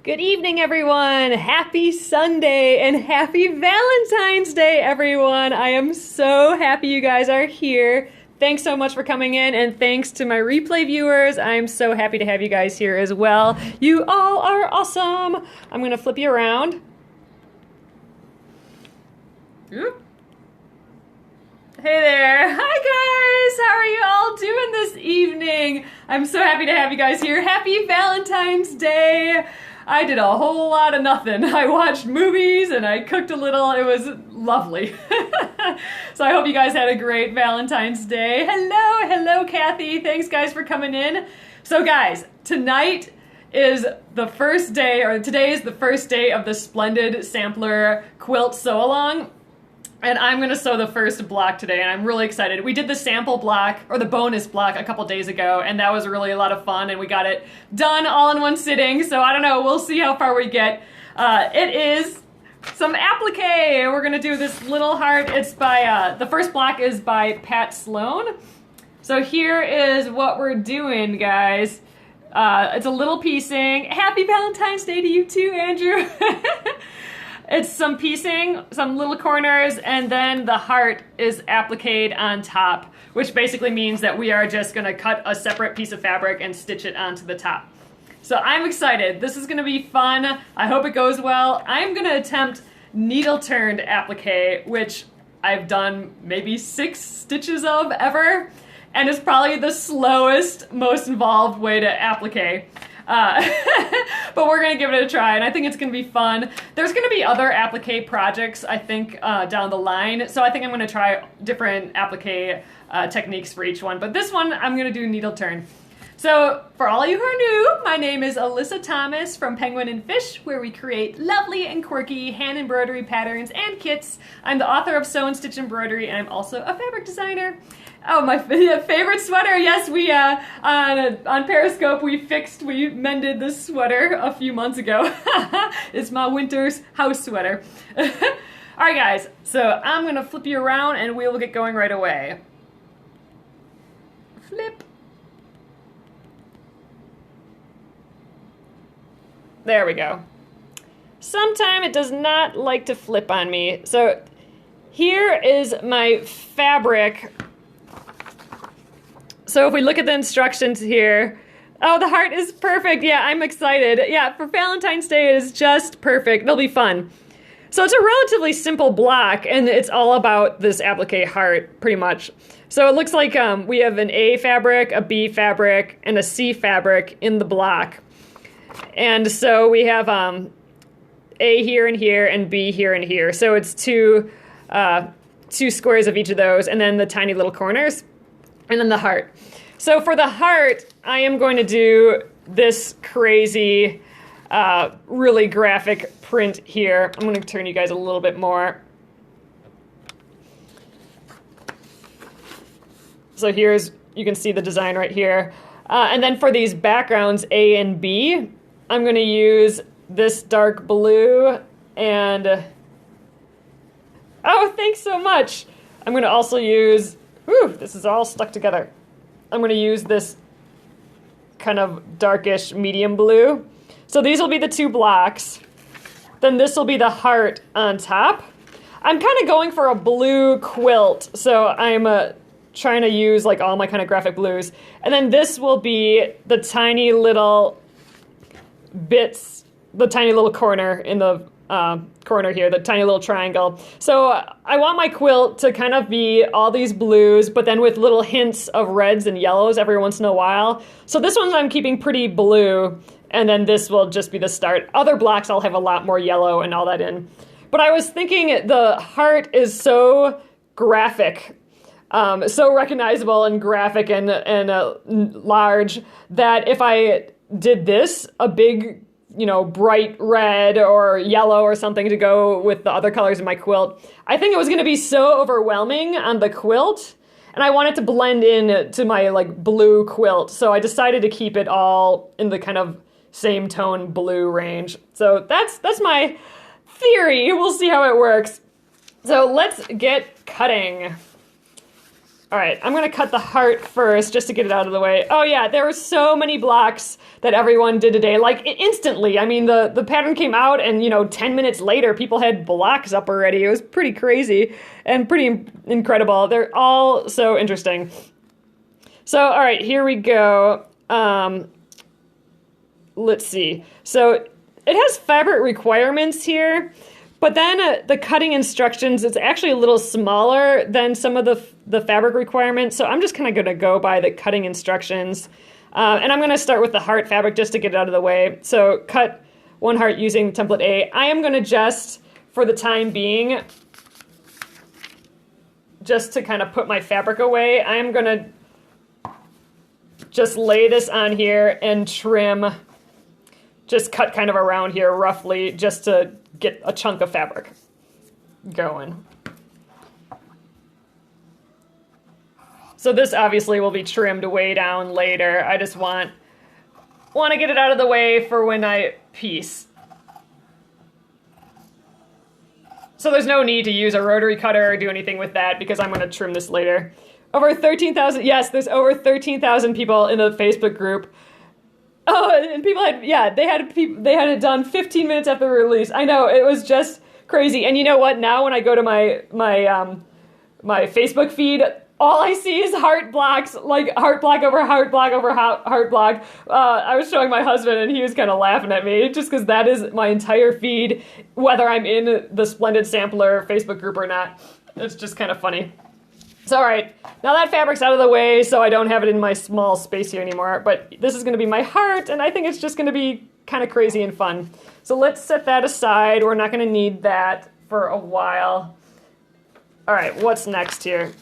Good evening, everyone. Happy Sunday and happy Valentine's Day, everyone. I am so happy you guys are here. Thanks so much for coming in, and thanks to my replay viewers. I'm so happy to have you guys here as well. You all are awesome. I'm going to flip you around. Oop. Hey there. Hi guys. How are you all doing this evening? I'm so happy to have you guys here. Happy Valentine's Day. I did a whole lot of nothing. I watched movies and I cooked a little. It was lovely. So I hope you guys had a great Valentine's Day. Hello Kathy. Thanks guys for coming in. So guys, tonight is the first day, or today is the first day of the Splendid Sampler quilt sew-along. And I'm going to sew the first block today, and I'm really excited. We did the sample block, or the bonus block, a couple days ago, and that was really a lot of fun, and we got it done all in one sitting, so I don't know, we'll see how far we get. It is some applique. We're going to do this little heart. It's by, the first block is by Pat Sloan. So here is what we're doing, guys. It's a little piecing. Happy Valentine's Day to you too, Andrew. It's some piecing, some little corners, and then the heart is appliqued on top, which basically means that we are just going to cut a separate piece of fabric and stitch it onto the top. So I'm excited. This is going to be fun. I hope it goes well. I'm going to attempt needle-turned applique, which I've done maybe 6 stitches of ever, and it's probably the slowest, most involved way to applique. But we're going to give it a try, and I think it's going to be fun. There's going to be other applique projects, I think, down the line, so I think I'm going to try different applique techniques for each one. But this one, I'm going to do needle turn. So, for all of you who are new, my name is Alyssa Thomas from Penguin and Fish, where we create lovely and quirky hand embroidery patterns and kits. I'm the author of Sew and Stitch Embroidery, and I'm also a fabric designer. Oh, my favorite sweater. Yes, we, on Periscope, we mended this sweater a few months ago. It's my winter's house sweater. All right, guys, so I'm going to flip you around and we will get going right away. Flip. There we go. Sometime it does not like to flip on me. So here is my fabric. So if we look at the instructions here, oh, the heart is perfect. Yeah, I'm excited. Yeah, for Valentine's Day, it is just perfect. It'll be fun. So it's a relatively simple block, and it's all about this applique heart, pretty much. So it looks like we have an A fabric, a B fabric, and a C fabric in the block. And so we have A here and here, and B here and here. So it's two squares of each of those, and then the tiny little corners. And then the heart. So for the heart, I am going to do this crazy, really graphic print here. I'm going to turn you guys a little bit more. So here's, you can see the design right here. And then for these backgrounds, A and B, I'm going to use this dark blue and, oh, thanks so much. I'm going to also use, whew, this is all stuck together. I'm going to use this kind of darkish medium blue. So these will be the 2 blocks. Then this will be the heart on top. I'm kind of going for a blue quilt, so I'm trying to use like all my kind of graphic blues. And then this will be the tiny little bits, the tiny little corner in the corner here, the tiny little triangle. So I want my quilt to kind of be all these blues, but then with little hints of reds and yellows every once in a while. So this one I'm keeping pretty blue, and then this will just be the start. Other blocks I'll have a lot more yellow and all that in. But I was thinking the heart is so graphic, so recognizable and graphic and large, that if I did this, a big, you know, bright red or yellow or something to go with the other colors in my quilt, I think it was going to be so overwhelming on the quilt, and I wanted to blend in to my like blue quilt, so I decided to keep it all in the kind of same tone blue range. So that's my theory. We'll see how it works. So let's get cutting. All right, I'm gonna cut the heart first just to get it out of the way. Oh yeah, there were so many blocks that everyone did today, like instantly. I mean, the pattern came out and, you know, 10 minutes later, people had blocks up already. It was pretty crazy and pretty incredible. They're all so interesting. So, all right, here we go. Let's see. So it has fabric requirements here. But then the cutting instructions, it's actually a little smaller than some of the fabric requirements. So I'm just kind of going to go by the cutting instructions. And I'm going to start with the heart fabric just to get it out of the way. So cut one heart using template A. I am going to just, for the time being, just to kind of put my fabric away, I am going to just lay this on here and trim, just cut kind of around here roughly just to get a chunk of fabric going. So this obviously will be trimmed way down later. I just want to get it out of the way for when I piece. So there's no need to use a rotary cutter or do anything with that because I'm going to trim this later. Over 13,000, yes, there's over 13,000 people in the Facebook group. Oh, and people had, yeah, they had it done 15 minutes after the release. I know, it was just crazy. And you know what? Now when I go to my Facebook feed, all I see is heart blocks, like heart block over heart block over heart block. I was showing my husband and he was kind of laughing at me just because that is my entire feed, whether I'm in the Splendid Sampler Facebook group or not. It's just kind of funny. So, all right, now that fabric's out of the way, so I don't have it in my small space here anymore, but this is going to be my heart, and I think it's just going to be kind of crazy and fun. So let's set that aside. We're not going to need that for a while. All right, what's next here?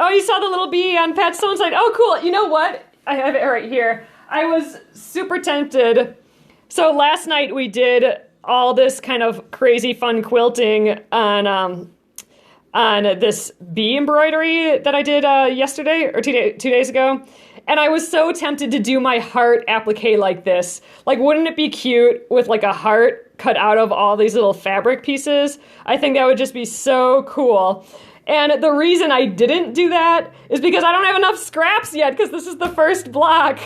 Oh, you saw the little bee on Pat Sloan's side. Oh, cool. You know what? I have it right here. I was super tempted. So last night we did all this kind of crazy fun quilting on this bee embroidery that I did yesterday or 2 days ago. And I was so tempted to do my heart applique like this. Like, wouldn't it be cute with like a heart cut out of all these little fabric pieces? I think that would just be so cool. And the reason I didn't do that is because I don't have enough scraps yet because this is the first block.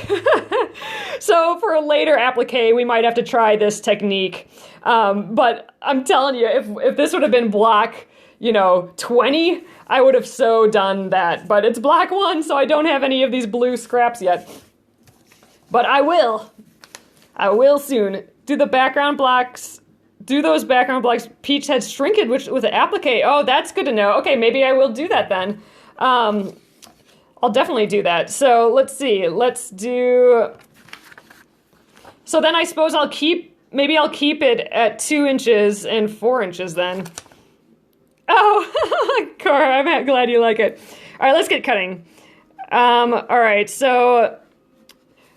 So for a later applique, we might have to try this technique. But I'm telling you, if this would have been block, 20, I would have so done that. But it's block 1, so I don't have any of these blue scraps yet. But I will. I will soon. Do those background blocks, peach head shrinkage with an applique. Oh, that's good to know. Okay, maybe I will do that then. I'll definitely do that. So let's see. So then I suppose I'll keep it at 2 inches and 4 inches then. Oh, Cora, I'm glad you like it. All right, let's get cutting. All right, so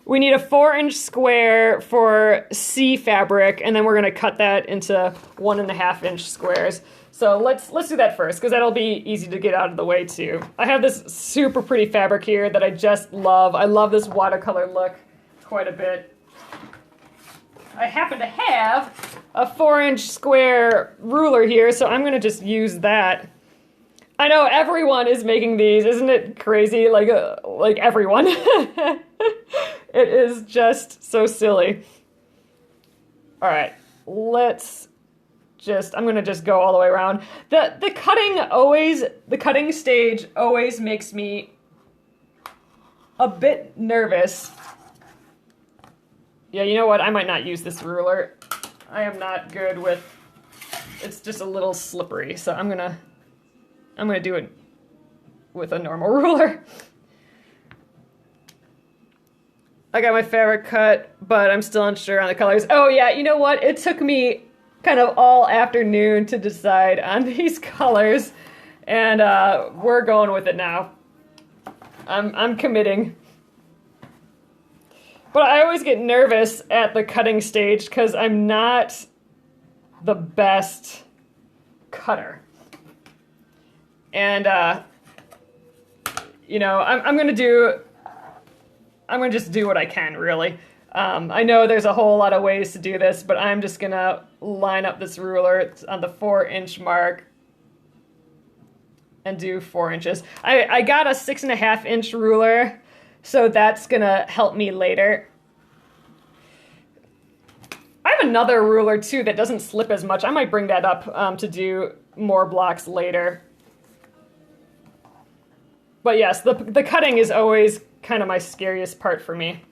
we need a 4-inch square for C fabric, and then we're going to cut that into 1.5-inch squares. So let's do that first, because that'll be easy to get out of the way too. I have this super pretty fabric here that I just love. I love this watercolor look quite a bit. I happen to have a 4-inch square ruler here, so I'm going to just use that. I know everyone is making these, isn't it crazy? Like everyone. It is just so silly. All right, I'm going to just go all the way around. The cutting stage always makes me a bit nervous. Yeah, you know what? I might not use this ruler. I am not good with, it's just a little slippery, so I'm gonna do it with a normal ruler. I got my fabric cut, but I'm still unsure on the colors. Oh yeah, you know what? It took me kind of all afternoon to decide on these colors, and we're going with it now. I'm committing. But I always get nervous at the cutting stage because I'm not the best cutter. And, I'm going to just do what I can, really. I know there's a whole lot of ways to do this, but I'm just going to line up this ruler. It's on the 4-inch mark. and do 4 inches. I got a 6.5 inch ruler, so that's gonna help me later. I have another ruler too that doesn't slip as much. I might bring that up to do more blocks later. But yes, the cutting is always kind of my scariest part for me.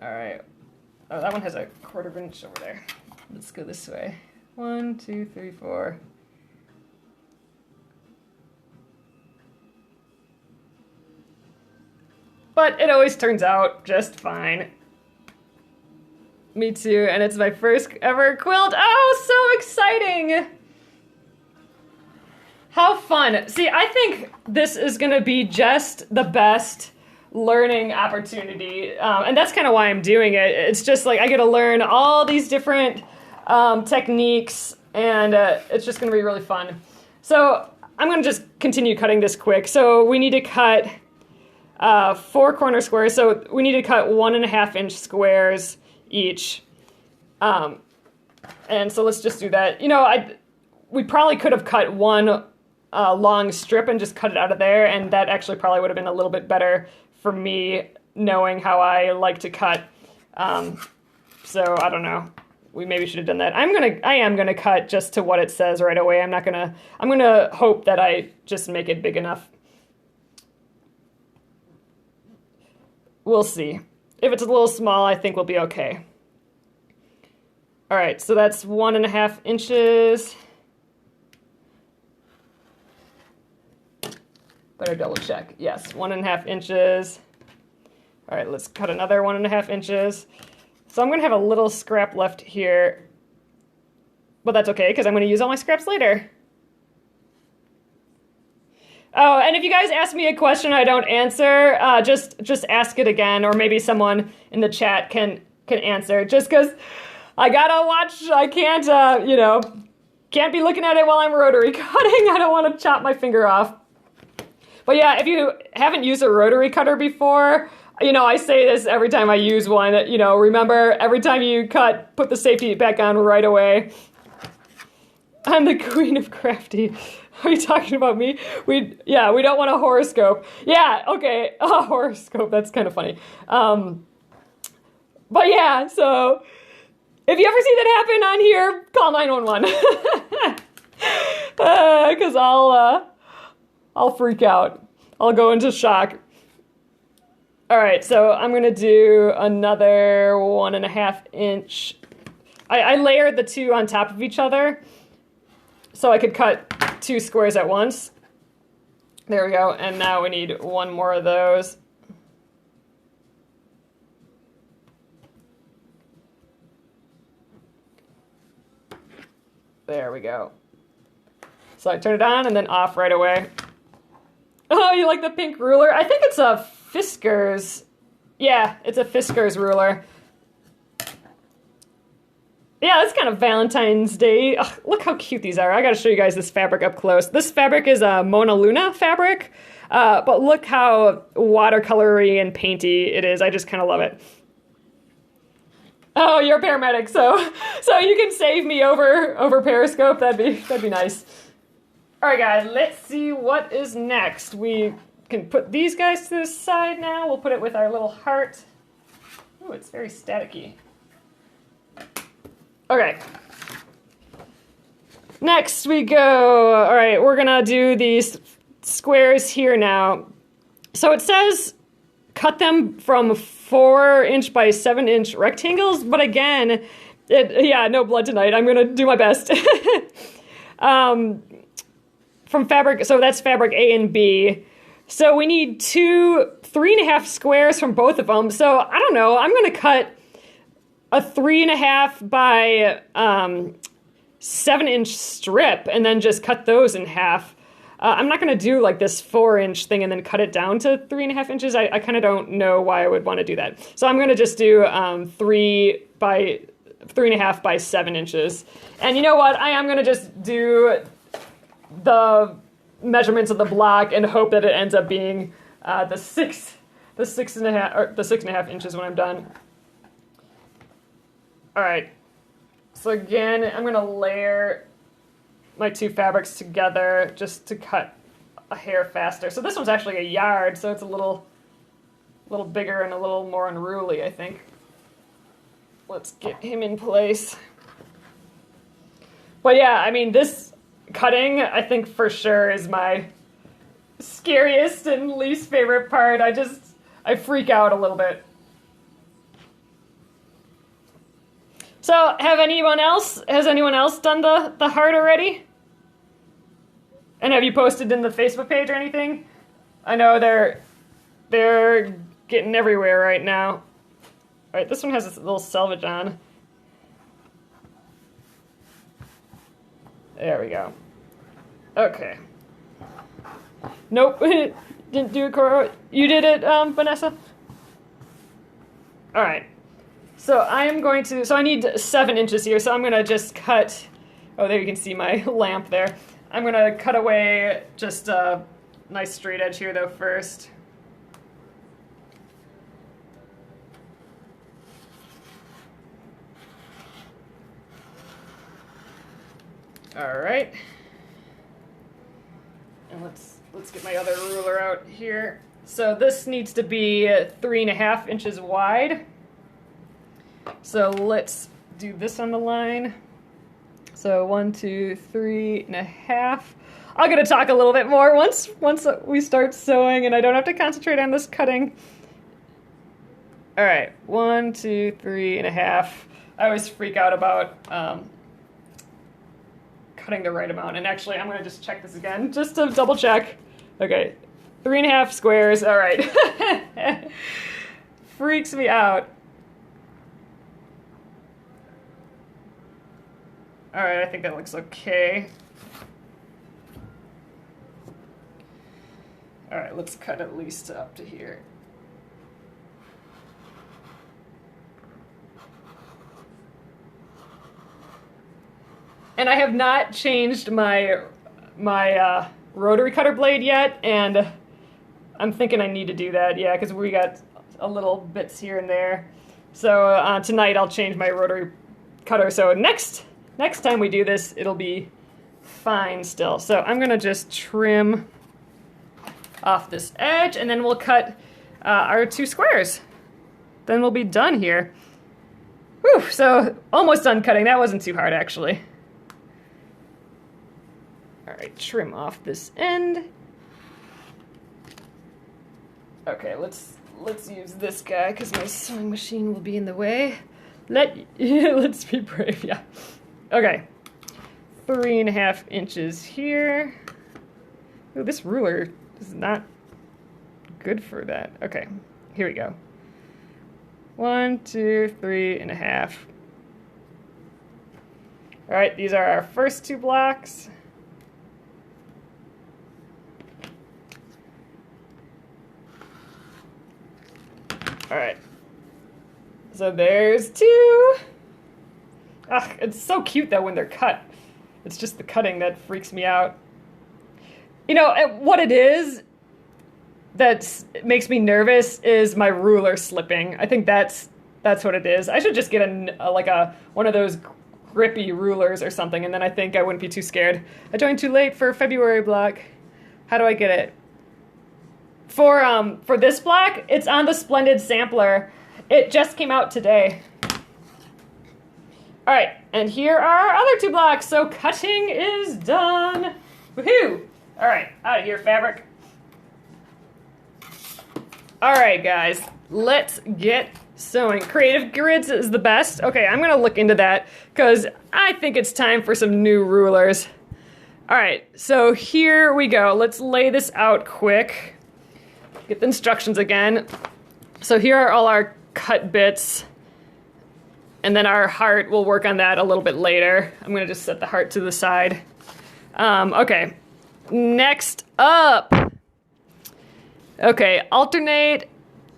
All right. Oh, that one has a 1/4 inch over there. Let's go this way. 1, 2, 3, 4. But it always turns out just fine. Me too, and it's my first ever quilt. Oh, so exciting! How fun. See, I think this is gonna be just the best learning opportunity, and that's kind of why I'm doing it. It's just like I get to learn all these different techniques, and it's just gonna be really fun. So I'm gonna just continue cutting this quick. So we need to cut 4 corner squares, so we need to cut 1.5 inch squares each. And so let's just do that. You know, we probably could have cut one long strip and just cut it out of there, and that actually probably would have been a little bit better for me, knowing how I like to cut. So I don't know. We maybe should have done that. I am gonna cut just to what it says right away. I'm gonna hope that I just make it big enough. We'll see. If it's a little small, I think we'll be okay. All right, so that's 1.5 inches. Better double check. Yes, 1.5 inches. All right, let's cut another 1.5 inches. So I'm gonna have a little scrap left here, but that's okay because I'm gonna use all my scraps later. Oh, and if you guys ask me a question I don't answer, just ask it again, or maybe someone in the chat can answer. Just because I gotta watch, I can't, can't be looking at it while I'm rotary cutting. I don't want to chop my finger off. But yeah, if you haven't used a rotary cutter before, I say this every time I use one. Remember, every time you cut, put the safety back on right away. I'm the queen of crafty. Are you talking about me? We don't want a horoscope. Yeah, okay, a horoscope, that's kind of funny. But yeah, so if you ever see that happen on here, call 911. Because I'll freak out. I'll go into shock. All right, so I'm gonna do another 1.5 inch. I layered the 2 on top of each other so I could cut 2 squares at once. There we go, and now we need 1 more of those. There we go. So I turn it on and then off right away. Oh, you like the pink ruler? I think it's a Fiskars. Yeah, it's a Fiskars ruler. Yeah, it's kind of Valentine's Day. Ugh, look how cute these are. I gotta show you guys this fabric up close. This fabric is a Mona Luna fabric, but look how watercolory and painty it is. I just kind of love it. Oh, you're a paramedic, so you can save me over Periscope. That'd be nice. All right, guys, let's see what is next. We can put these guys to the side now. We'll put it with our little heart. Ooh, it's very staticky. Okay. Next we go. All right, we're gonna do these squares here now. So it says cut them from 4 inch by 7 inch rectangles, but again, no blood tonight. I'm gonna do my best. From fabric, so that's fabric A and B. So we need 3.5 squares from both of them. So I don't know, I'm gonna cut a 3.5 by 7 inch strip and then just cut those in half. I'm not going to do like this 4 inch thing and then cut it down to 3.5 inches. I kind of don't know why I would want to do that. So I'm going to just do 3.5 by 7 inches. And you know what? I am going to just do the measurements of the block and hope that it ends up being the 6.5 inches when I'm done. All right. So again, I'm going to layer my two fabrics together just to cut a hair faster. So this one's actually a yard, so it's a little bigger and a little more unruly, I think. Let's get him in place. But yeah, I mean, this cutting, I think for sure is my scariest and least favorite part. I freak out a little bit. So, has anyone else done the heart already? And have you posted in the Facebook page or anything? I know they're getting everywhere right now. All right, this one has this little selvage on. There we go. Okay. Nope, didn't do it, Cora. You did it, Vanessa? All right. So I need 7 inches here, so I'm gonna just cut, oh, there you can see my lamp there. I'm gonna cut away just a nice straight edge here though first. All right. And let's get my other ruler out here. So this needs to be 3.5 inches wide. So let's do this on the line. So 1, 2, 3.5. I'm gonna talk a little bit more once we start sewing and I don't have to concentrate on this cutting. All right, 1, 2, 3.5. I always freak out about cutting the right amount. And actually, I'm gonna just check this again, just to double check. Okay, 3.5 squares, all right. Freaks me out. All right, I think that looks okay. All right, let's cut at least up to here. And I have not changed my rotary cutter blade yet, and I'm thinking I need to do that, yeah, because we got a little bits here and there. So tonight I'll change my rotary cutter. So next time we do this, it'll be fine still. So I'm gonna just trim off this edge, and then we'll cut our 2 squares. Then we'll be done here. Whew, so almost done cutting. That wasn't too hard, actually. All right, trim off this end. Okay, let's use this guy because my sewing machine will be in the way. Let's be brave, yeah. Okay, 3.5 inches here. Ooh, this ruler is not good for that. Okay, here we go. 1, 2, 3.5. All right, these are our first 2 blocks. All right, so there's 2. Ugh, it's so cute though when they're cut. It's just the cutting that freaks me out. You know, what it is that makes me nervous is my ruler slipping. I think that's what it is. I should just get one of those grippy rulers or something, and then I think I wouldn't be too scared. I joined too late for February block. How do I get it? For this block, it's on the Splendid Sampler. It just came out today. All right, and here are our other 2 blocks. So cutting is done. Woohoo! All right, out of here, fabric. All right, guys, let's get sewing. Creative Grids is the best. Okay, I'm gonna look into that because I think it's time for some new rulers. All right, so here we go. Let's lay this out quick. Get the instructions again. So here are all our cut bits. And then our heart, we'll work on that a little bit later. I'm gonna just set the heart to the side. Okay, next up. Okay, alternate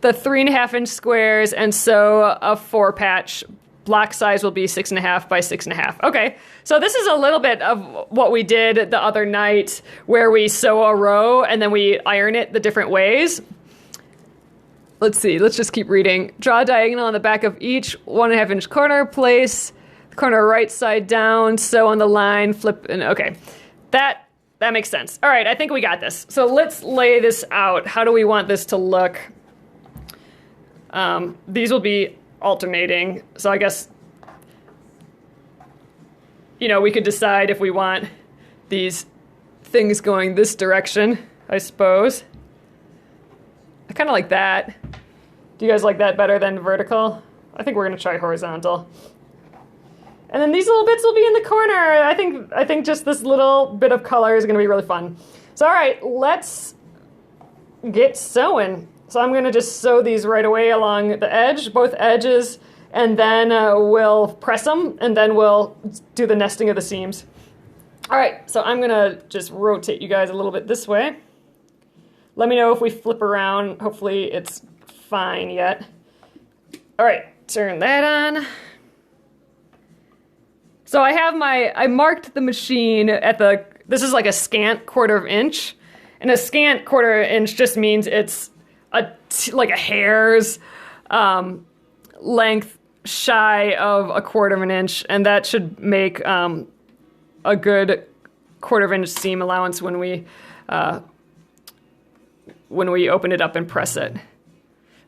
the 3.5 inch squares and sew a 4 patch. Block size will be 6.5 by 6.5. Okay, so this is a little bit of what we did the other night where we sew a row and then we iron it the different ways. Let's see, let's just keep reading. Draw a diagonal on the back of each 1.5 inch corner. Place the corner right side down, sew on the line, flip, and okay. That makes sense. All right, I think we got this. So let's lay this out. How do we want this to look? These will be alternating, so I guess, you know, we could decide if we want these things going this direction, I suppose. I kind of like that. Do you guys like that better than vertical? I think we're gonna try horizontal. And then these little bits will be in the corner. I think just this little bit of color is gonna be really fun. So all right, let's get sewing. So I'm gonna just sew these right away along the edge, both edges, and then we'll press them, and then we'll do the nesting of the seams. All right, so I'm gonna just rotate you guys a little bit this way. Let me know if we flip around. Hopefully it's fine yet. All right, turn that on. So I marked the machine at this is like a scant 1/4 inch. And a scant 1/4 inch just means it's like a hair's length shy of a 1/4 inch. And that should make a good 1/4 inch seam allowance when we open it up and press it.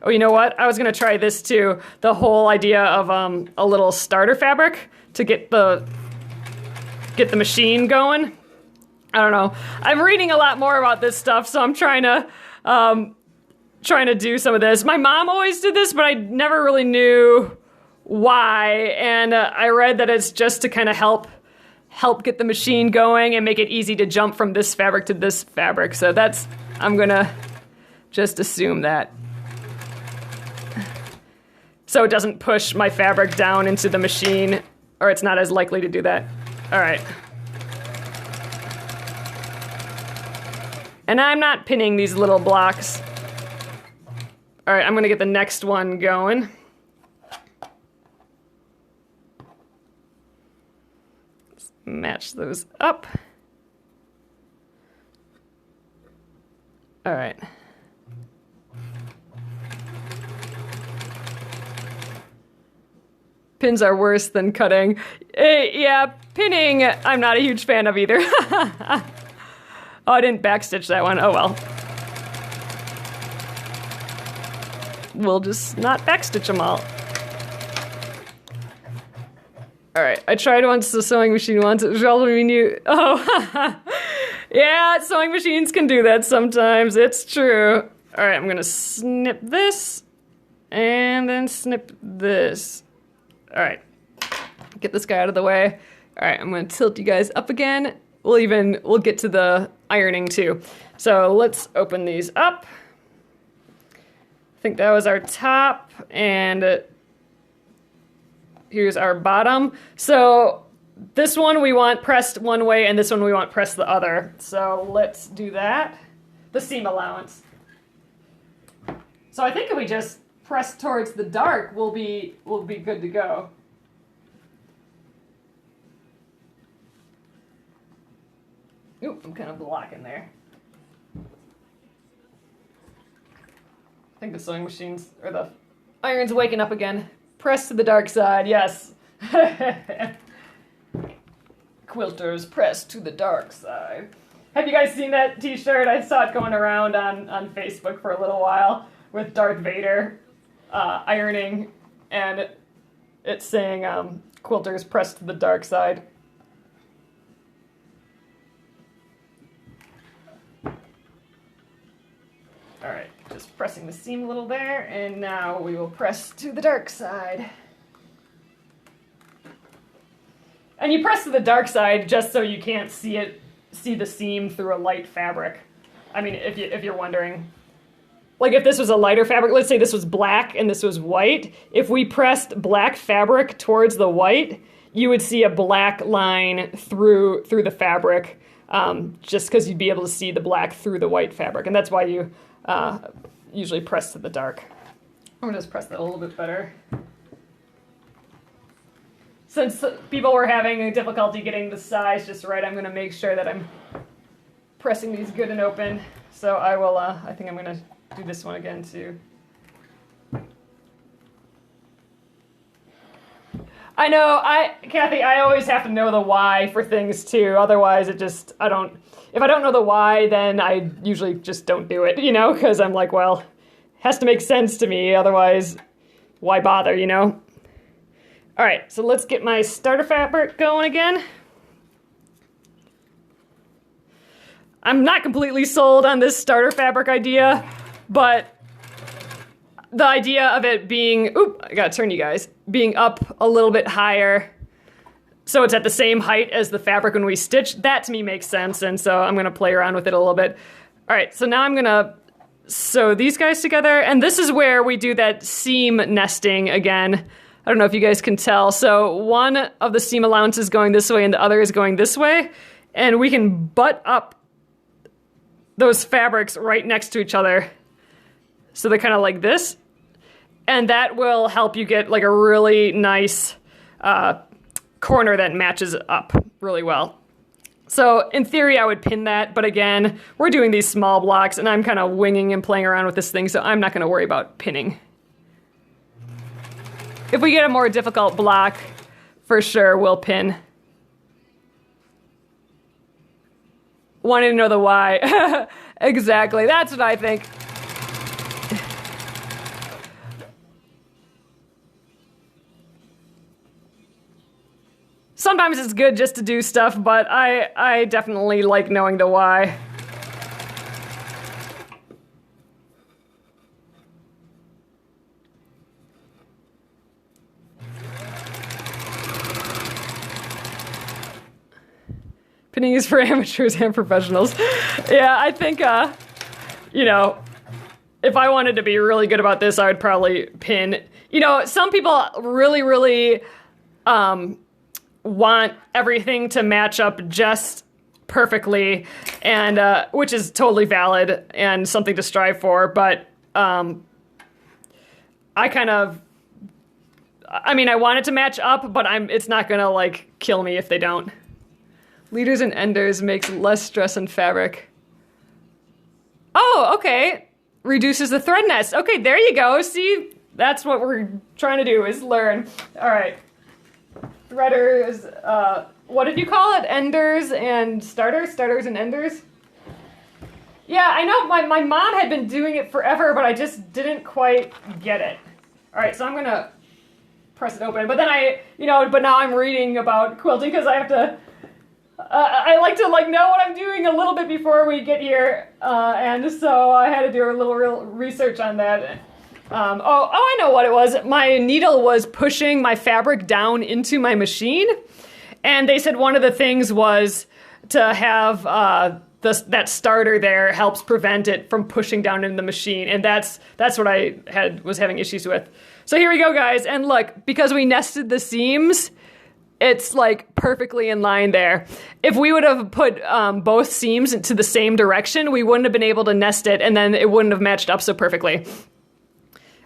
Oh, you know what? I was gonna try this too. The whole idea of a little starter fabric to get the machine going. I don't know. I'm reading a lot more about this stuff, so I'm trying to do some of this. My mom always did this, but I never really knew why. And I read that it's just to kind of help get the machine going and make it easy to jump from this fabric to this fabric. So I'm gonna just assume that. So it doesn't push my fabric down into the machine, or it's not as likely to do that. All right. And I'm not pinning these little blocks. All right, I'm gonna get the next one going. Let's match those up. All right. Pins are worse than cutting. Yeah, pinning, I'm not a huge fan of either. Oh, I didn't backstitch that one. Oh well. We'll just not backstitch them all. All right, I tried once the sewing machine once. It was relatively new. Oh, yeah, sewing machines can do that sometimes. It's true. All right, I'm gonna snip this and then snip this. All right, get this guy out of the way. All right, I'm gonna tilt you guys up again. We'll get to the ironing too. So let's open these up. I think that was our top, and here's our bottom. So this one we want pressed one way, and this one we want pressed the other. So let's do that. The seam allowance. So I think if we just press towards the dark, we'll be good to go. Oop, I'm kind of blocking there. I think the sewing machines, or the iron's waking up again. Press to the dark side, yes. Quilters, press to the dark side. Have you guys seen that t-shirt? I saw it going around on Facebook for a little while with Darth Vader ironing, and it's saying quilters, press to the dark side. All right, just pressing the seam a little there, and now we will press to the dark side. And you press to the dark side just so you can't see the seam through a light fabric. I mean, if you're wondering. Like if this was a lighter fabric, let's say this was black and this was white, if we pressed black fabric towards the white, you would see a black line through the fabric, just because you'd be able to see the black through the white fabric, and that's why you usually press to the dark. I'm gonna just press that a little bit better. Since people were having difficulty getting the size just right, I'm gonna make sure that I'm pressing these good and open. So I will, I think I'm gonna do this one again too. I know, Kathy, I always have to know the why for things too. Otherwise, if I don't know the why, then I usually just don't do it, you know, because I'm like, well, it has to make sense to me. Otherwise, why bother, you know? All right, so let's get my starter fabric going again. I'm not completely sold on this starter fabric idea, but the idea of it being, I gotta turn you guys, being up a little bit higher so it's at the same height as the fabric when we stitch, that to me makes sense, and so I'm gonna play around with it a little bit. All right, so now I'm gonna sew these guys together, and this is where we do that seam nesting again. I don't know if you guys can tell. So one of the seam allowances is going this way and the other is going this way, and we can butt up those fabrics right next to each other. So they're kind of like this. And that will help you get like a really nice corner that matches up really well. So in theory, I would pin that. But again, we're doing these small blocks and I'm kind of winging and playing around with this thing. So I'm not going to worry about pinning. If we get a more difficult block, for sure, we'll pin. Wanting to know the why. Exactly, that's what I think. Sometimes it's good just to do stuff, but I definitely like knowing the why. Pinning is for amateurs and professionals. Yeah, I think, you know, if I wanted to be really good about this, I would probably pin. You know, some people really, really want everything to match up just perfectly, and which is totally valid and something to strive for, but I mean, I want it to match up, but it's not gonna, like, kill me if they don't. Leaders and enders makes less stress on fabric. Oh, okay. Reduces the thread nest. Okay, there you go. See, that's what we're trying to do, is learn. All right. Threaders, what did you call it? Enders and starters? Starters and enders? Yeah, I know my mom had been doing it forever, but I just didn't quite get it. All right, so I'm gonna press it open. But then but now I'm reading about quilting because I have to, I like to know what I'm doing a little bit before we get here, and so I had to do a little real research on that. I know what it was. My needle was pushing my fabric down into my machine, and they said one of the things was to have that starter there helps prevent it from pushing down in the machine, and that's what I was having issues with. So here we go, guys, and look, because we nested the seams, it's like perfectly in line there. If we would have put both seams into the same direction, we wouldn't have been able to nest it, and then it wouldn't have matched up so perfectly.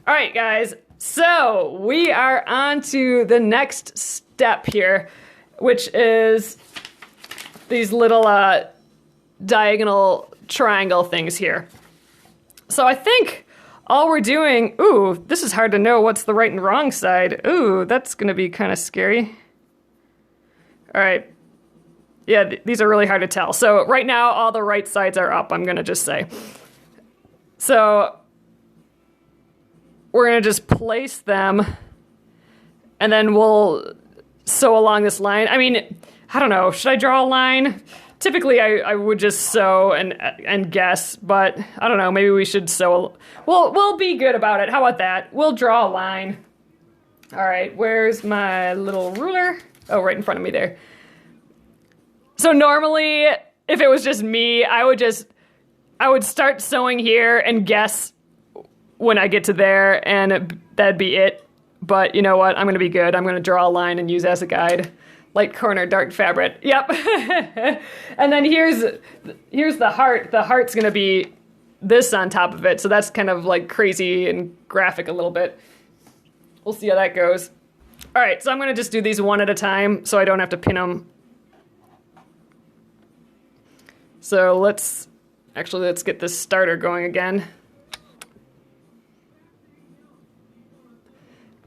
All right, guys, so we are on to the next step here, which is these little diagonal triangle things here. So I think all we're doing, this is hard to know what's the right and wrong side. That's gonna be kind of scary. All right. Yeah, these are really hard to tell. So right now, all the right sides are up, I'm gonna just say. So we're gonna just place them, and then we'll sew along this line. I mean, I don't know, should I draw a line? Typically, I would just sew and guess, but I don't know, maybe we should sew. We'll be good about it. How about that? We'll draw a line. All right, where's my little ruler? Oh, right in front of me there. So normally, if it was just me, I would start sewing here and guess when I get to there, and that'd be it. But you know what? I'm gonna be good. I'm gonna draw a line and use as a guide. Light corner, dark fabric. Yep. And then here's the heart. The heart's gonna be this on top of it. So that's kind of like crazy and graphic a little bit. We'll see how that goes. All right, so I'm gonna just do these one at a time so I don't have to pin them. So let's get this starter going again.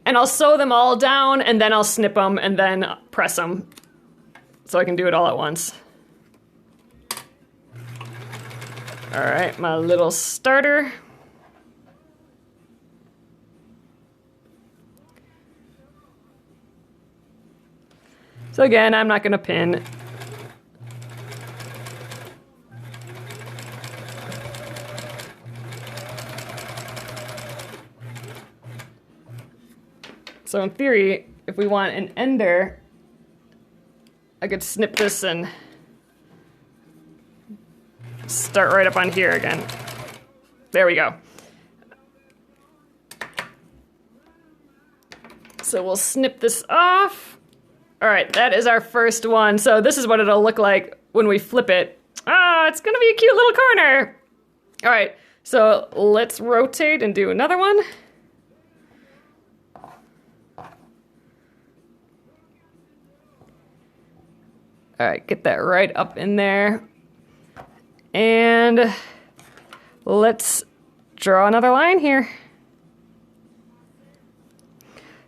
And and I'll sew them all down, and then I'll snip them and then press them so I can do it all at once. All right, my little starter. So again, I'm not going to pin. So in theory, if we want an ender, I could snip this and start right up on here again. There we go. So we'll snip this off. All right, that is our first one. So this is what it'll look like when we flip it. Ah, it's gonna be a cute little corner. All right, so let's rotate and do another one. All right, get that right up in there. And let's draw another line here.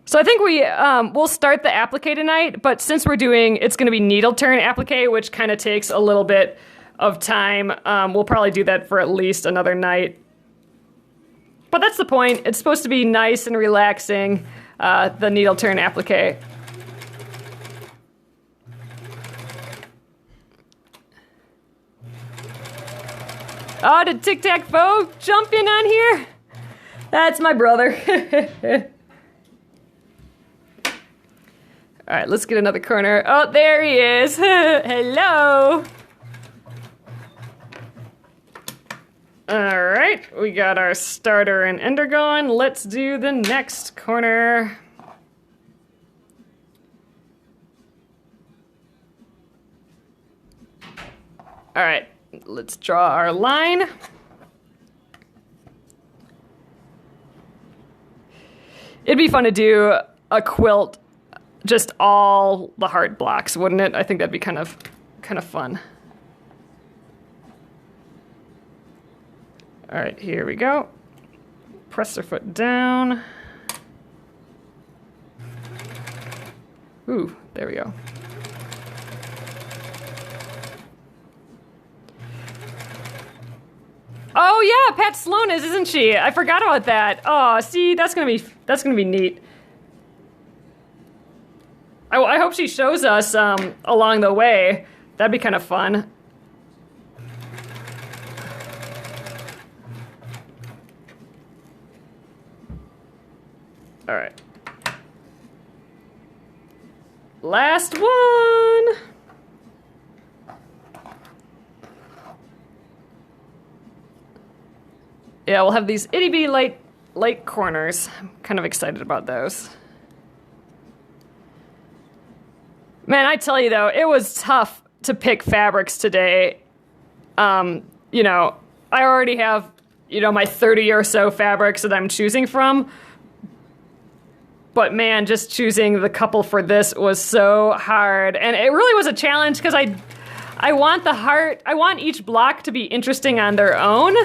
So I think we'll start the applique tonight, but since we're doing, it's going to be needle turn applique, which kind of takes a little bit of time. We'll probably do that for at least another night. But that's the point. It's supposed to be nice and relaxing, the needle turn applique. Oh, did Tic Tac Foe jump in on here? That's my brother. All right, let's get another corner. Oh, there he is. Hello. All right, we got our starter and ender going. Let's do the next corner. All right, let's draw our line. It'd be fun to do a quilt, just all the heart blocks, wouldn't it? I think that'd be kind of fun. All right, here we go. Press our foot down. Ooh, there we go. Oh yeah, Pat Sloan isn't she? I forgot about that. Oh, see, that's gonna be neat. I hope she shows us along the way. That'd be kind of fun. All right. Last one. Yeah, we'll have these itty bitty light corners. I'm kind of excited about those. Man, I tell you though, it was tough to pick fabrics today. You know, I already have, you know, my 30 or so fabrics that I'm choosing from. But man, just choosing the couple for this was so hard. And it really was a challenge because I want the heart, I want each block to be interesting on their own.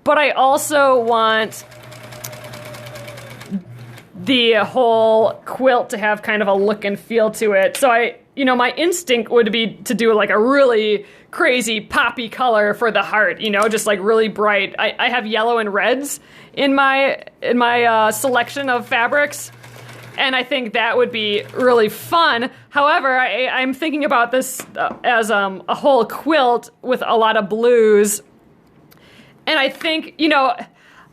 But I also want the whole quilt to have kind of a look and feel to it. So my instinct would be to do like a really crazy poppy color for the heart, you know, just like really bright. I have yellow and reds in my selection of fabrics, and I think that would be really fun. However, I'm thinking about this as a whole quilt with a lot of blues, and I think, you know,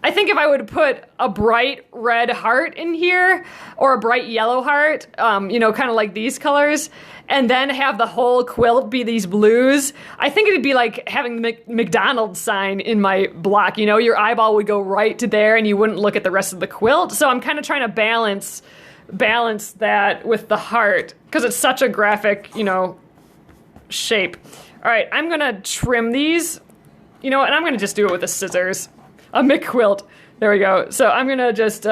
I think if I would put a bright red heart in here, or a bright yellow heart, you know, kind of like these colors, and then have the whole quilt be these blues, I think it'd be like having the McDonald's sign in my block. You know, your eyeball would go right to there and you wouldn't look at the rest of the quilt. So I'm kind of trying to balance that with the heart, because it's such a graphic, you know, shape. All right, I'm going to trim these, you know, and I'm going to just do it with the scissors. A McQuilt. There we go. So I'm going to just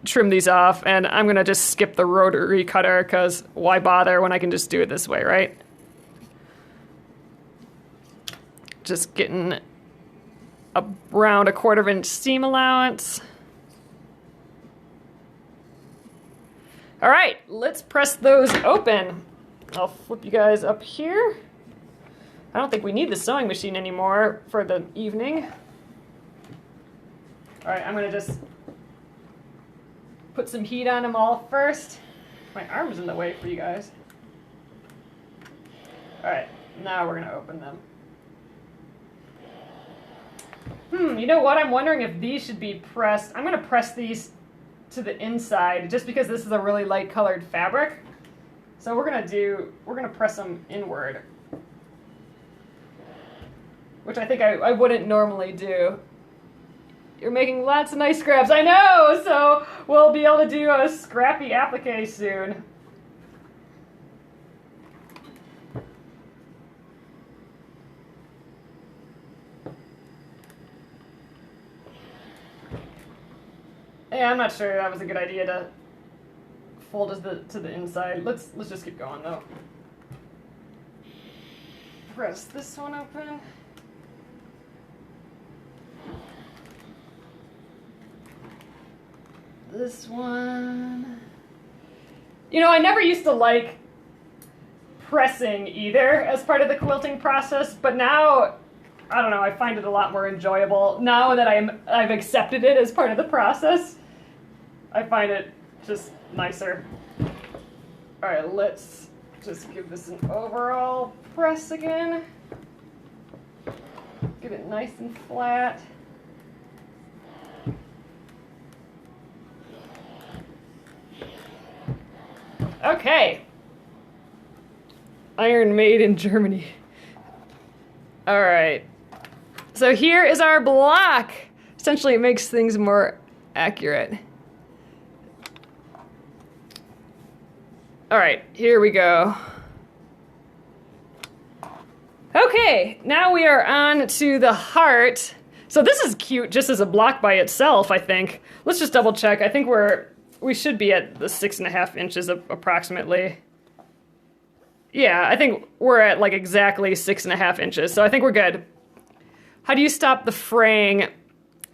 trim these off, and I'm going to just skip the rotary cutter, because why bother when I can just do it this way, right? Just getting around a 1/4 inch seam allowance. All right, let's press those open. I'll flip you guys up here. I don't think we need the sewing machine anymore for the evening. All right, I'm gonna just put some heat on them all first. My arm's in the way for you guys. All right, now we're gonna open them. You know what? I'm wondering if these should be pressed. I'm gonna press these to the inside just because this is a really light colored fabric. So we're gonna press them inward, which I think I wouldn't normally do. You're making lots of nice scraps. I know, so we'll be able to do a scrappy applique soon. Yeah, I'm not sure that was a good idea to fold to the inside. Let's just keep going though. Press this one open. This one. You know, I never used to like pressing either as part of the quilting process, but now, I don't know, I find it a lot more enjoyable. Now that I've accepted it as part of the process, I find it just nicer. All right, let's just give this an overall press again. Get it nice and flat. Okay. Iron made in Germany. All right. So here is our block. Essentially, it makes things more accurate. All right, here we go. Okay, now we are on to the heart. So this is cute just as a block by itself, I think. Let's just double check. I think we should be at the 6.5 inches approximately. Yeah, I think we're at like exactly 6.5 inches, so I think we're good. How do you stop the fraying?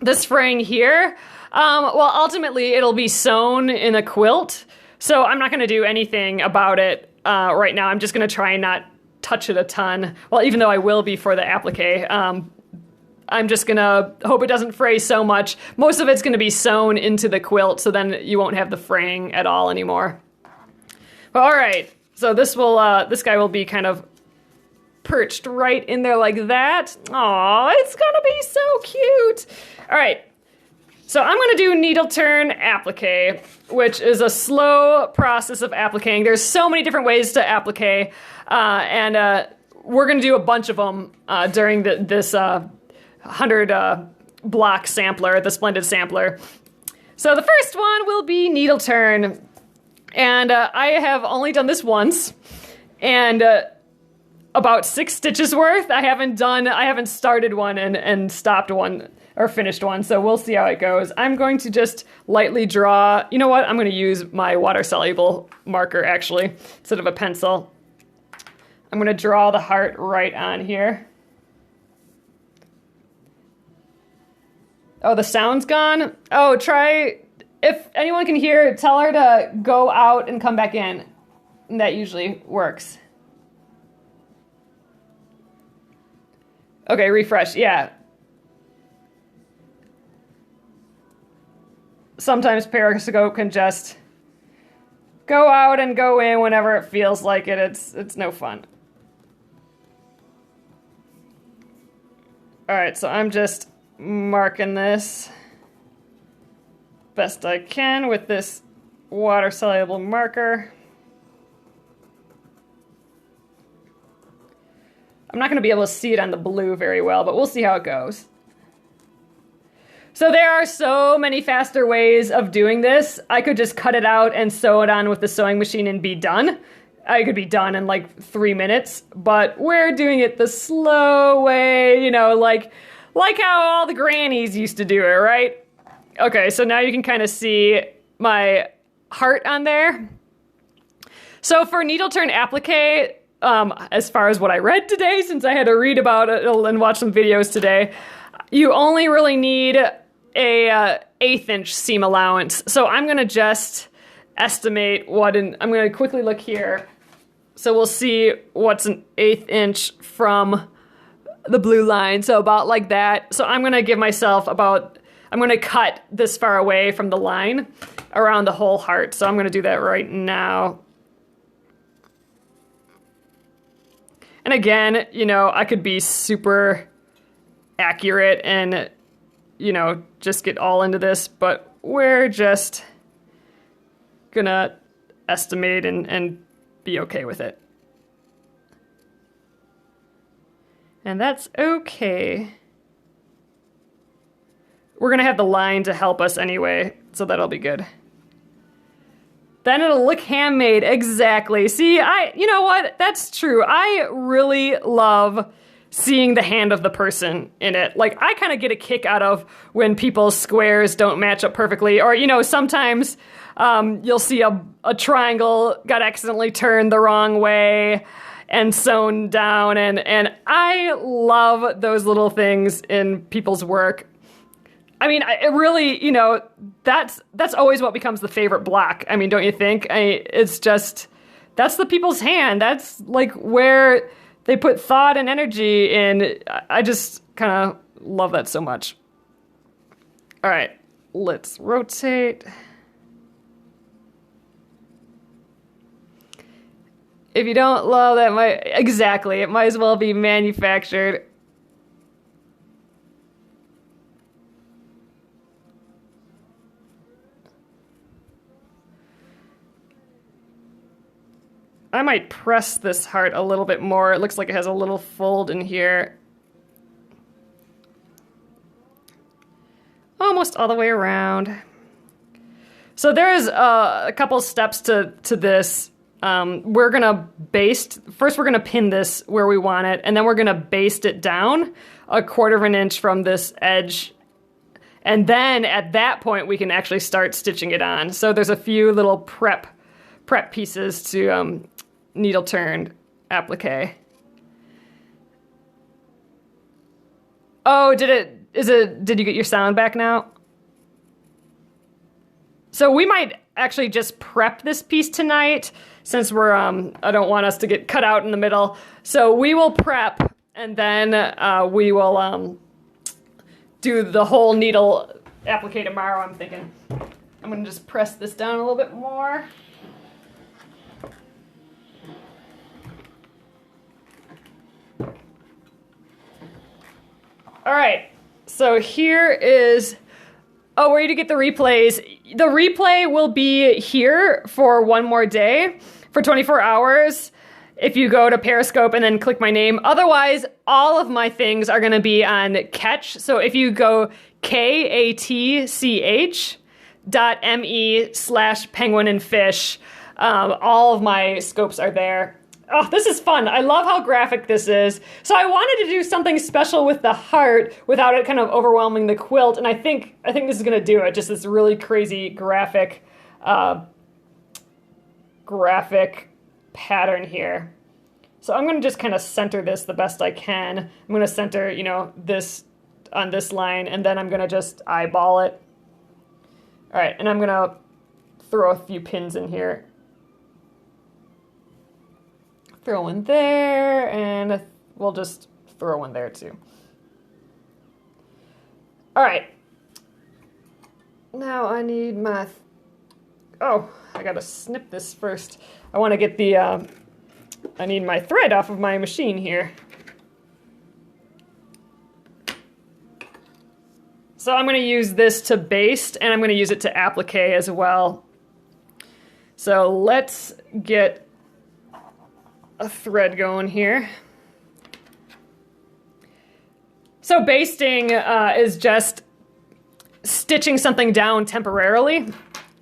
This fraying here? Well, ultimately it'll be sewn in a quilt, so I'm not gonna do anything about it right now. I'm just gonna try and not touch it a ton. Well, even though I will be for the applique. I'm just gonna hope it doesn't fray so much. Most of it's gonna be sewn into the quilt, so then you won't have the fraying at all anymore. All right, so this guy will be kind of perched right in there like that. Aw, it's gonna be so cute. All right, so I'm gonna do needle turn applique, which is a slow process of appliquing. There's so many different ways to applique, and we're gonna do a bunch of them during this 100 block sampler, the Splendid Sampler. So the first one will be needle turn, and I have only done this once, and about 6 stitches worth. I haven't started one and stopped one or finished one, so we'll see how it goes. I'm going to just lightly draw. You know what? I'm going to use my water-soluble marker actually instead of a pencil. I'm going to draw the heart right on here. Oh, the sound's gone? Oh, if anyone can hear, tell her to go out and come back in. That usually works. Okay, refresh, yeah. Sometimes Periscope can just go out and go in whenever it feels like it. It's no fun. All right, so I'm just marking this best I can with this water-soluble marker. I'm not going to be able to see it on the blue very well, but we'll see how it goes. So there are so many faster ways of doing this. I could just cut it out and sew it on with the sewing machine and be done. I could be done in like 3 minutes, but we're doing it the slow way, you know, like how all the grannies used to do it, right? Okay, so now you can kind of see my heart on there. So for needle turn applique, as far as what I read today, since I had to read about it and watch some videos today, you only really need a 1/8 inch seam allowance. So I'm gonna just estimate what I'm going to quickly look here. So we'll see what's an 1/8 inch from the blue line. So about like that. So I'm going to give myself I'm going to cut this far away from the line around the whole heart. So I'm going to do that right now. And again, you know, I could be super accurate and, you know, just get all into this, but we're just gonna estimate and be okay with it. And that's okay. We're gonna have the line to help us anyway, so that'll be good. Then it'll look handmade, exactly. See, you know what? That's true. I really love seeing the hand of the person in it. Like, I kind of get a kick out of when people's squares don't match up perfectly, or, you know, sometimes you'll see a triangle got accidentally turned the wrong way and sewn down, and I love those little things in people's work. I mean, it really, you know, that's always what becomes the favorite block. I mean, don't you think? It's just, that's the people's hand. That's like where they put thought and energy in. I just kind of love that so much. All right, let's rotate. If you don't love that, exactly, it might as well be manufactured. I might press this heart a little bit more. It looks like it has a little fold in here. Almost all the way around. So there's a couple steps to this. We're gonna first we're gonna pin this where we want it, and then we're gonna baste it down 1/4 inch from this edge. And then at that point, we can actually start stitching it on. So there's a few little prep pieces to needle turned applique. Oh, did you get your sound back now? So we might actually just prep this piece tonight, since we're, I don't want us to get cut out in the middle. So we will prep, and then we will do the whole needle applique tomorrow, I'm thinking. I'm gonna just press this down a little bit more. All right, so here is, where you get the replays. The replay will be here for one more day, for 24 hours, if you go to Periscope and then click my name. Otherwise, all of my things are gonna be on Catch. So if you go katch.me/penguinandfish, all of my scopes are there. Oh, this is fun. I love how graphic this is. So I wanted to do something special with the heart without it kind of overwhelming the quilt, and I think this is going to do it. Just this really crazy graphic pattern here. So I'm going to just kind of center this the best I can. I'm going to center, you know, this on this line, and then I'm going to just eyeball it. All right, and I'm going to throw a few pins in here. Throw one there, and we'll just throw one there too. All right. Now I need my, I gotta snip this first. I wanna get the, I need my thread off of my machine here. So I'm gonna use this to baste, and I'm gonna use it to applique as well. So let's get a thread going here. So basting is just stitching something down temporarily,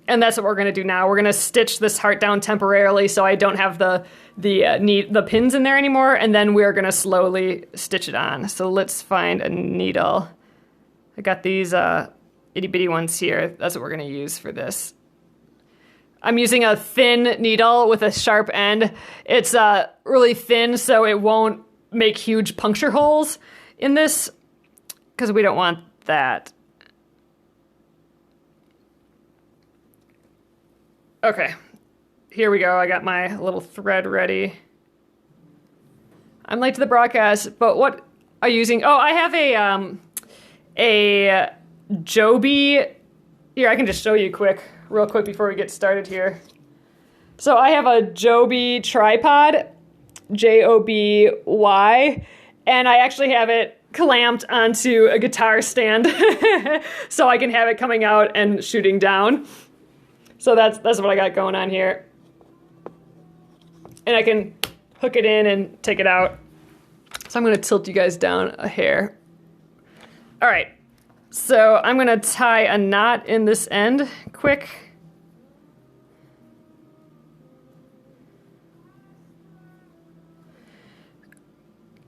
and that's what we're going to do now. We're going to stitch this heart down temporarily so I don't have the pins in there anymore, and then we're going to slowly stitch it on. So let's find a needle. I got these itty bitty ones here. That's what we're going to use for this. I'm using a thin needle with a sharp end. It's really thin, so it won't make huge puncture holes in this, because we don't want that. Okay, here we go. I got my little thread ready. I'm late to the broadcast, but what are you using? Oh, I have a Joby. Here, I can just show you real quick before we get started here. So I have a Joby tripod, Joby, and I actually have it clamped onto a guitar stand so I can have it coming out and shooting down. So that's what I got going on here. And I can hook it in and take it out. So I'm going to tilt you guys down a hair. All right. So I'm going to tie a knot in this end quick.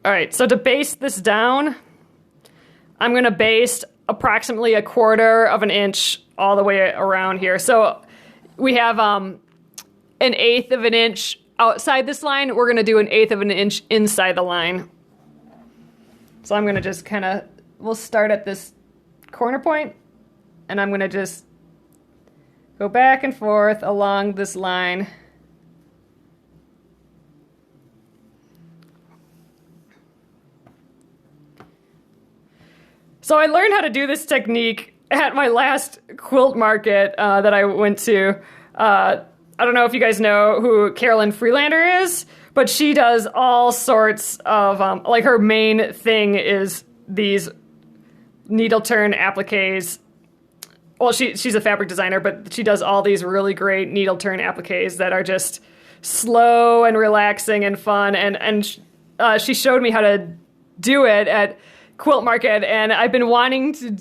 All right, so to baste this down, I'm going to baste approximately 1/4 of an inch all the way around here. So we have 1/8 of an inch outside this line. We're going to do 1/8 of an inch inside the line. So I'm going to just we'll start at this corner point, and I'm going to just go back and forth along this line. So I learned how to do this technique at my last quilt market that I went to. I don't know if you guys know who Carolyn Freelander is, but she does all sorts of, like her main thing is these needle turn appliques. Well, she's a fabric designer, but she does all these really great needle turn appliques that are just slow and relaxing and fun. And she showed me how to do it at quilt market, and I've been wanting to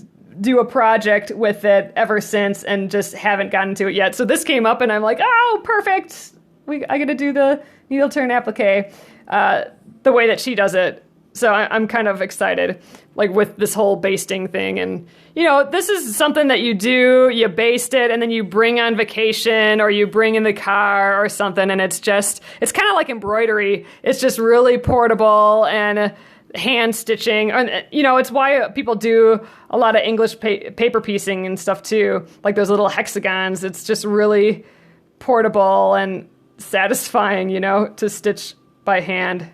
do a project with it ever since and just haven't gotten to it yet. So this came up and I'm like, oh, perfect. I get to do the needle turn applique the way that she does it. So I'm kind of excited, like with this whole basting thing. And, you know, this is something that you do, you baste it, and then you bring on vacation or you bring in the car or something. And it's kind of like embroidery. It's just really portable and hand stitching, and you know, it's why people do a lot of English paper piecing and stuff too, like those little hexagons. It's just really portable and satisfying, you know, to stitch by hand.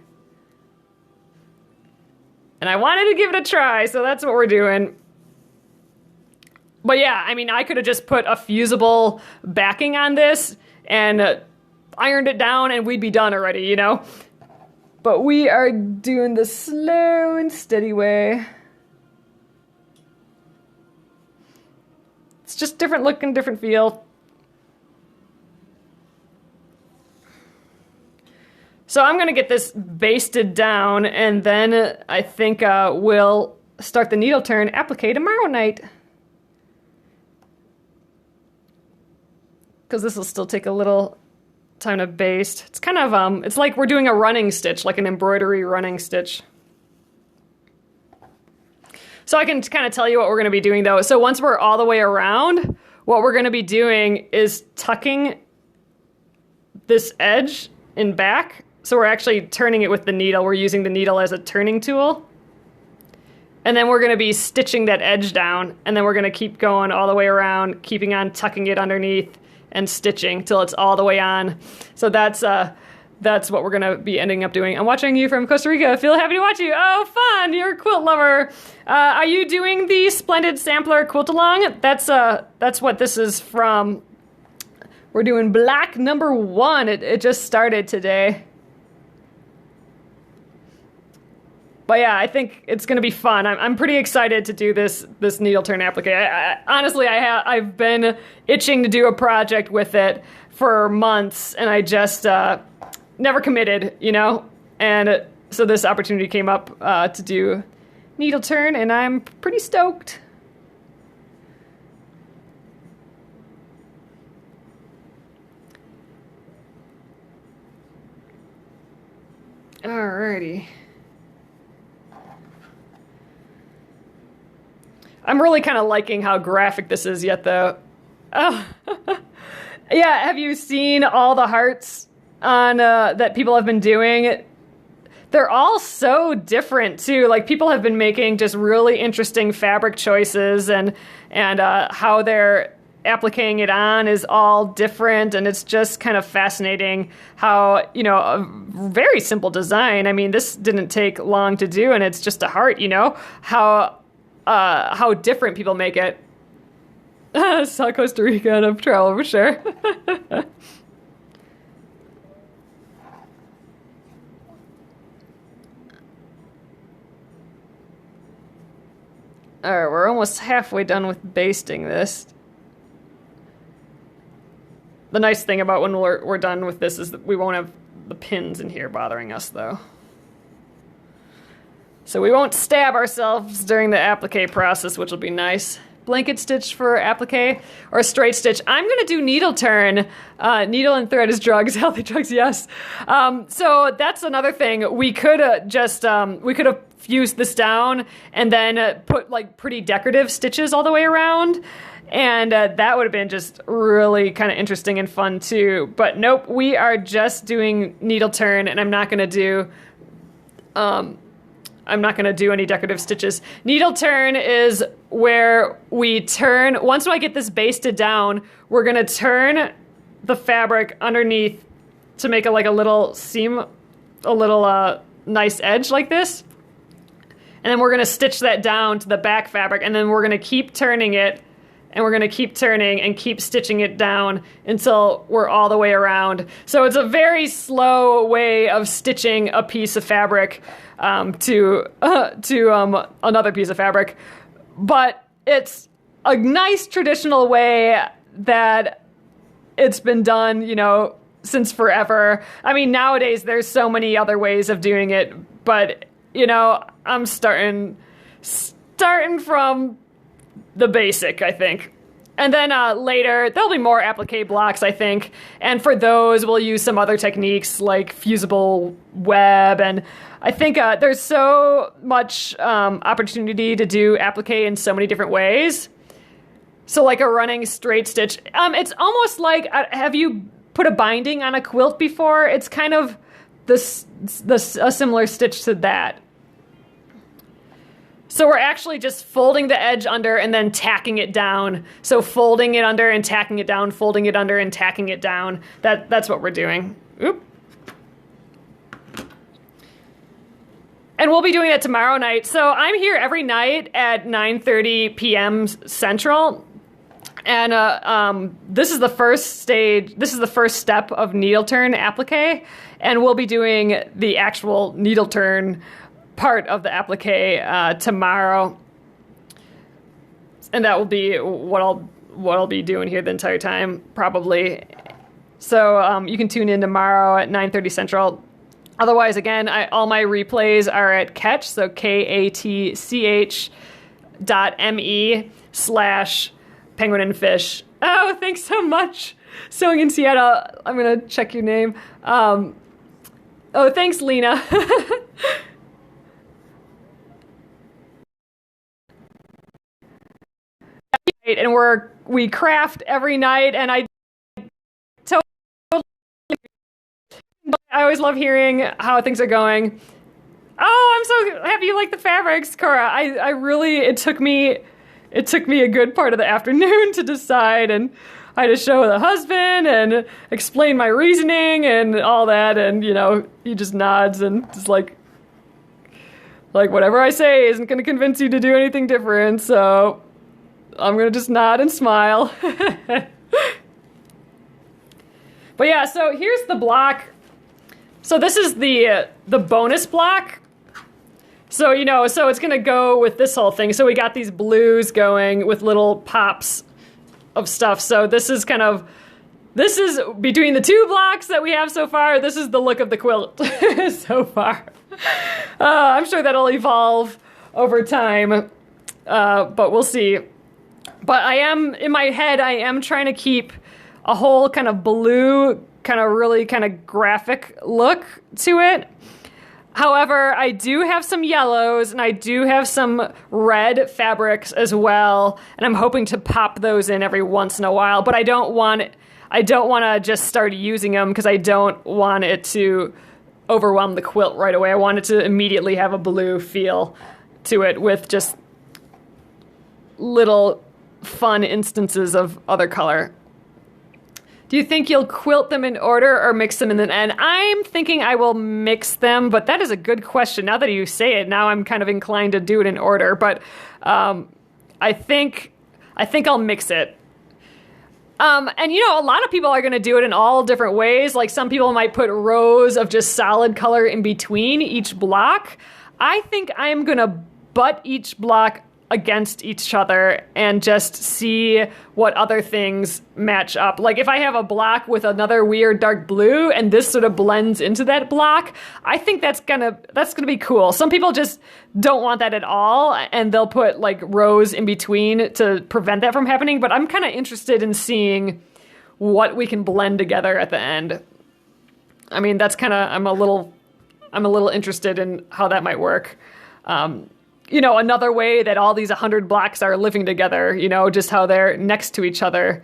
And I wanted to give it a try, so that's what we're doing. But yeah, I mean, I could have just put a fusible backing on this and ironed it down and we'd be done already, you know? But we are doing the slow and steady way. It's just different look and different feel. So I'm going to get this basted down, and then I think we'll start the needle turn applique tomorrow night. Because this will still take a little time to baste. It's kind of, it's like we're doing a running stitch, like an embroidery running stitch. So I can kind of tell you what we're going to be doing though. So once we're all the way around, what we're going to be doing is tucking this edge in back. So we're actually turning it with the needle. We're using the needle as a turning tool. And then we're going to be stitching that edge down. And then we're going to keep going all the way around, keeping on tucking it underneath and stitching till it's all the way on. So that's what we're gonna be ending up doing. I'm watching you from Costa Rica. Feel happy to watch you. Oh, fun! You're a quilt lover. Are you doing the Splendid Sampler quilt along? That's what this is from. We're doing black number 1. It just started today. But yeah, I think it's going to be fun. I'm pretty excited to do this needle turn applique. Honestly, I've been itching to do a project with it for months, and I just never committed, you know? And so this opportunity came up to do needle turn, and I'm pretty stoked. Alrighty. I'm really kind of liking how graphic this is yet, though. Oh. Yeah, have you seen all the hearts on that people have been doing? They're all so different, too. Like, people have been making just really interesting fabric choices and how they're appliquing it on is all different, and it's just kind of fascinating how, you know, a very simple design. I mean, this didn't take long to do, and it's just a heart, you know, how different people make it. Saw Costa Rica on a travel for sure. All right, we're almost halfway done with basting this. The nice thing about when we're done with this is that we won't have the pins in here bothering us, though. So we won't stab ourselves during the applique process, which will be nice. Blanket stitch for applique or straight stitch. I'm going to do needle turn. Needle and thread is drugs, healthy drugs, yes. So that's another thing. We could have fused this down and then put like pretty decorative stitches all the way around. And that would have been just really kind of interesting and fun too. But nope, we are just doing needle turn, and I'm not going to do any decorative stitches. Needle turn is where we turn, once I get this basted down, we're going to turn the fabric underneath to make a little seam, a little nice edge like this. And then we're going to stitch that down to the back fabric, and then we're going to keep turning it, and we're going to keep turning and keep stitching it down until we're all the way around. So it's a very slow way of stitching a piece of fabric to another piece of fabric. But it's a nice traditional way that it's been done, you know, since forever. I mean, nowadays there's so many other ways of doing it, but, you know, I'm starting from the basic, I think. And then later, there'll be more applique blocks, I think. And for those, we'll use some other techniques like fusible web. And I think there's so much opportunity to do applique in so many different ways. So like a running straight stitch. It's almost like, have you put a binding on a quilt before? It's kind of a similar stitch to that. So we're actually just folding the edge under and then tacking it down. So folding it under and tacking it down, folding it under and tacking it down. That's what we're doing. Oop. And we'll be doing that tomorrow night. So I'm here every night at 9:30 p.m. Central. And this is the first stage. This is the first step of needle turn applique. And we'll be doing the actual needle turn part of the applique tomorrow, and that will be what I'll be doing here the entire time, probably. So you can tune in tomorrow at 9:30 Central. Otherwise, again, all my replays are at Catch, so katch.me/penguinandfish. Oh, thanks so much, Sewing in Seattle. I'm gonna check your name. Oh, thanks, Lena. And we craft every night, and I always love hearing how things are going. Oh, I'm so happy you like the fabrics, Cora. I really, it took me a good part of the afternoon to decide, and I had to show the husband and explain my reasoning and all that, and you know, he just nods and just like whatever I say isn't going to convince you to do anything different, so I'm going to just nod and smile. But yeah, so here's the block. So this is the bonus block. So, you know, so it's going to go with this whole thing. So we got these blues going with little pops of stuff. So this is between the two blocks that we have so far, this is the look of the quilt so far. I'm sure that'll evolve over time, but we'll see. But in my head, I am trying to keep a whole kind of blue, kind of really kind of graphic look to it. However, I do have some yellows and I do have some red fabrics as well. And I'm hoping to pop those in every once in a while, but I don't want to just start using them because I don't want it to overwhelm the quilt right away. I want it to immediately have a blue feel to it with just little fun instances of other color. Do you think you'll quilt them in order or mix them in the end? I'm thinking I will mix them, but that is a good question. Now that you say it, now I'm kind of inclined to do it in order, but I think I'll mix it. And you know, a lot of people are going to do it in all different ways. Like some people might put rows of just solid color in between each block. I think I'm going to butt each block against each other and just see what other things match up. Like if I have a block with another weird dark blue and this sort of blends into that block, I think that's gonna be cool. Some people just don't want that at all and they'll put like rows in between to prevent that from happening, but I'm kind of interested in seeing what we can blend together at the end. I mean, that's kind of, I'm a little interested in how that might work. You know, another way that all these 100 blocks are living together, you know, just how they're next to each other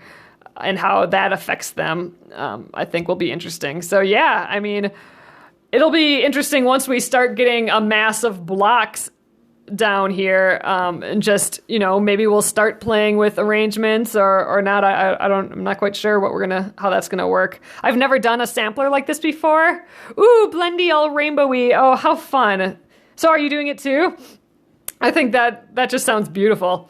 and how that affects them, I think will be interesting. So yeah, I mean, it'll be interesting once we start getting a mass of blocks down here, and just, you know, maybe we'll start playing with arrangements or not. I'm not quite sure how that's gonna work. I've never done a sampler like this before. Ooh, blendy all rainbowy. Oh, how fun. So are you doing it too? I think that just sounds beautiful.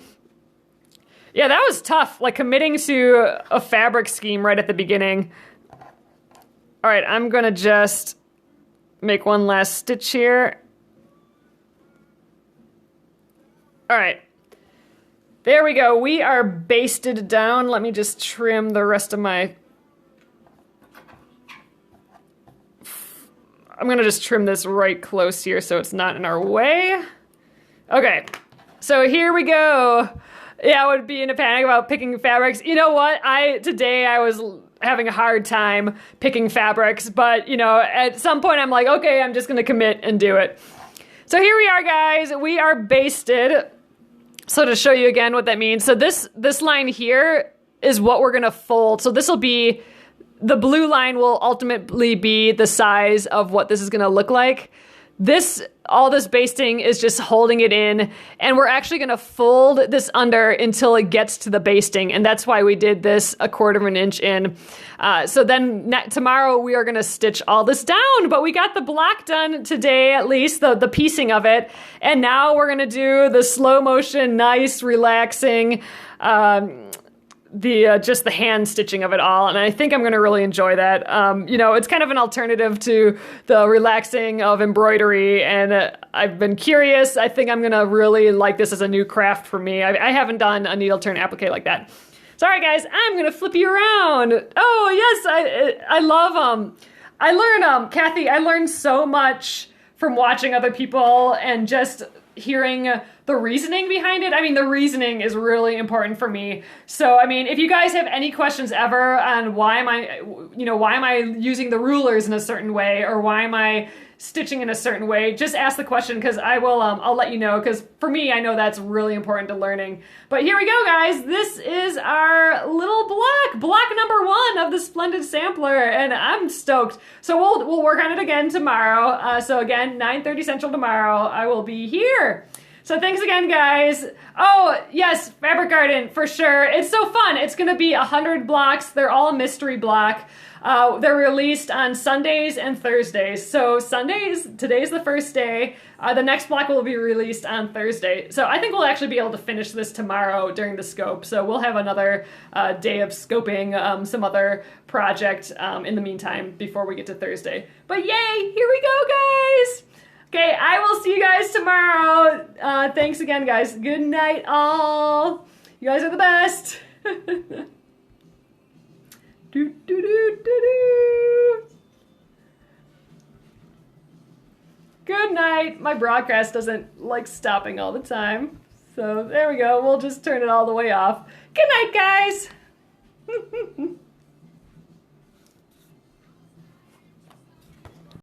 Yeah, that was tough, like committing to a fabric scheme right at the beginning. All right, I'm gonna just make one last stitch here. All right, there we go. We are basted down. Let me just trim the rest of my... I'm gonna just trim this right close here so it's not in our way. Okay, so here we go. Yeah, I would be in a panic about picking fabrics. You know what? Today I was having a hard time picking fabrics, but you know, at some point I'm like, okay, I'm just gonna commit and do it. So here we are, guys. We are basted. So to show you again what that means. So this line here is what we're gonna fold. So this will be, the blue line will ultimately be the size of what this is gonna look like. All this basting is just holding it in, and we're actually gonna fold this under until it gets to the basting, and that's why we did this 1/4 of an inch in. So then tomorrow we are gonna stitch all this down, but we got the block done today, at least the piecing of it, and now we're gonna do the slow motion, nice, relaxing, just the hand stitching of it all, and I think I'm going to really enjoy that. You know, it's kind of an alternative to the relaxing of embroidery, and I've been curious. I think I'm going to really like this as a new craft for me. I haven't done a needle turn applique like that. Sorry guys, I'm going to flip you around. Oh yes, I love I learned Kathy, I learned so much from watching other people and just hearing the reasoning behind it. I mean, the reasoning is really important for me. So, I mean, if you guys have any questions ever on why am I using the rulers in a certain way, or why am I stitching in a certain way, just ask the question, because I will, I'll let you know, because for me, I know that's really important to learning. But here we go, guys. This is our little block number 1 of the Splendid Sampler, and I'm stoked. So we'll work on it again tomorrow. So again, 9:30 Central tomorrow, I will be here. So thanks again, guys. Oh, yes, Fabric Garden, for sure. It's so fun. It's going to be 100 blocks. They're all mystery block. They're released on Sundays and Thursdays. So Sundays, today's the first day. The next block will be released on Thursday. So I think we'll actually be able to finish this tomorrow during the scope. So we'll have another day of scoping some other project in the meantime before we get to Thursday. But yay, here we go, guys. Okay, I will see you guys tomorrow. Thanks again, guys. Good night, all. You guys are the best. Do, do, do, do, do. Good night. My broadcast doesn't like stopping all the time. So there we go. We'll just turn it all the way off. Good night, guys.